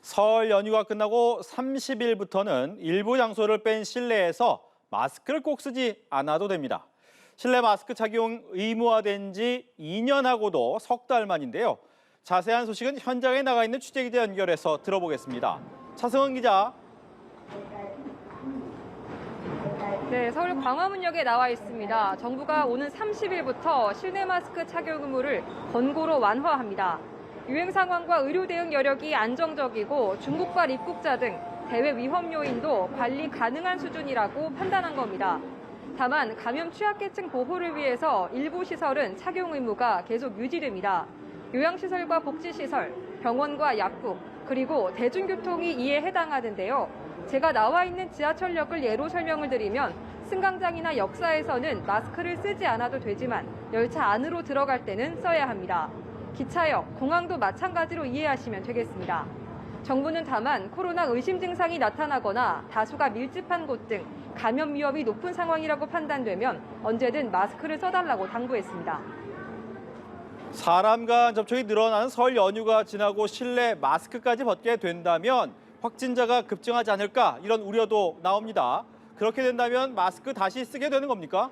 설 연휴가 끝나고 30일부터는 일부 장소를 뺀 실내에서 마스크를 꼭 쓰지 않아도 됩니다. 실내 마스크 착용 의무화된 지 2년하고도 석 달 만인데요. 자세한 소식은 현장에 나가 있는 취재기자 연결해서 들어보겠습니다. 차승원 기자. 네, 서울 광화문역에 나와 있습니다. 정부가 오는 30일부터 실내 마스크 착용 의무를 권고로 완화합니다. 유행 상황과 의료 대응 여력이 안정적이고 중국발 입국자 등 대외 위험 요인도 관리 가능한 수준이라고 판단한 겁니다. 다만 감염 취약계층 보호를 위해서 일부 시설은 착용 의무가 계속 유지됩니다. 요양시설과 복지시설, 병원과 약국, 그리고 대중교통이 이에 해당하는데요. 제가 나와 있는 지하철역을 예로 설명을 드리면 승강장이나 역사에서는 마스크를 쓰지 않아도 되지만 열차 안으로 들어갈 때는 써야 합니다. 기차역, 공항도 마찬가지로 이해하시면 되겠습니다. 정부는 다만 코로나 의심 증상이 나타나거나 다수가 밀집한 곳 등 감염 위험이 높은 상황이라고 판단되면 언제든 마스크를 써달라고 당부했습니다. 사람 간 접촉이 늘어나는 설 연휴가 지나고 실내 마스크까지 벗게 된다면 확진자가 급증하지 않을까 이런 우려도 나옵니다. 그렇게 된다면 마스크 다시 쓰게 되는 겁니까?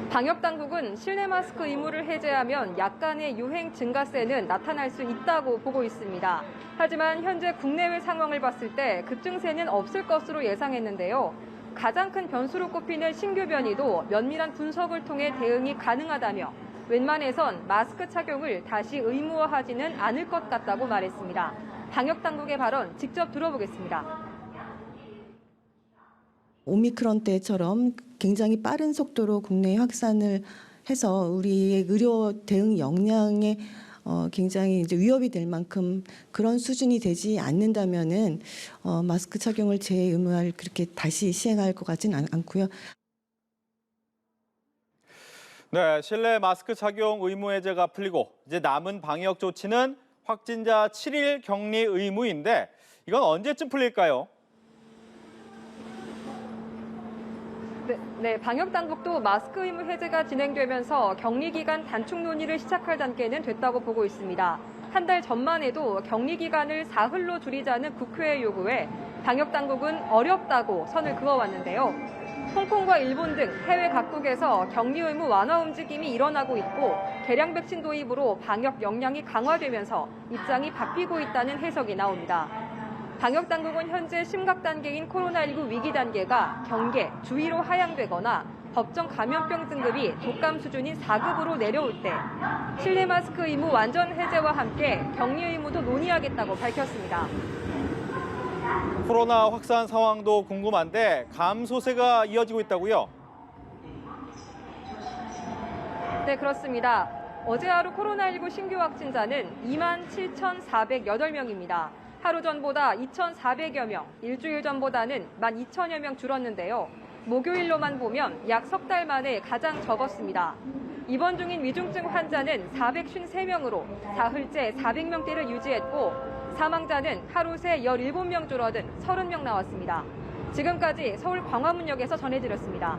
방역당국은 실내 마스크 의무를 해제하면 약간의 유행 증가세는 나타날 수 있다고 보고 있습니다. 하지만 현재 국내외 상황을 봤을 때 급증세는 없을 것으로 예상했는데요. 가장 큰 변수로 꼽히는 신규 변이도 면밀한 분석을 통해 대응이 가능하다며 웬만해선 마스크 착용을 다시 의무화하지는 않을 것 같다고 말했습니다. 방역당국의 발언 직접 들어보겠습니다. 오미크론 때처럼 굉장히 빠른 속도로 국내에 확산을 해서 우리의 의료 대응 역량에 굉장히 이제 위협이 될 만큼 그런 수준이 되지 않는다면은 마스크 착용을 재의무화를 그렇게 다시 시행할 것 같지는 않고요. 네, 실내 마스크 착용 의무 해제가 풀리고 이제 남은 방역 조치는 확진자 7일 격리 의무인데 이건 언제쯤 풀릴까요? 네, 방역당국도 마스크 의무 해제가 진행되면서 격리기간 단축 논의를 시작할 단계는 됐다고 보고 있습니다. 한 달 전만 해도 격리기간을 사흘로 줄이자는 국회의 요구에 방역당국은 어렵다고 선을 그어왔는데요. 홍콩과 일본 등 해외 각국에서 격리 의무 완화 움직임이 일어나고 있고 개량 백신 도입으로 방역 역량이 강화되면서 입장이 바뀌고 있다는 해석이 나옵니다. 방역당국은 현재 심각 단계인 코로나19 위기 단계가 경계, 주의로 하향되거나 법정 감염병 등급이 독감 수준인 4급으로 내려올 때 실내 마스크 의무 완전 해제와 함께 격리 의무도 논의하겠다고 밝혔습니다. 코로나 확산 상황도 궁금한데 감소세가 이어지고 있다고요? 네, 그렇습니다. 어제 하루 코로나19 신규 확진자는 27,408명입니다. 하루 전보다 2,400여 명, 일주일 전보다는 12,000여 명 줄었는데요. 목요일로만 보면 약 석 달 만에 가장 적었습니다. 입원 중인 위중증 환자는 453명으로 사흘째 400명대를 유지했고 사망자는 하루 새 17명 줄어든 30명 나왔습니다. 지금까지 서울 광화문역에서 전해드렸습니다.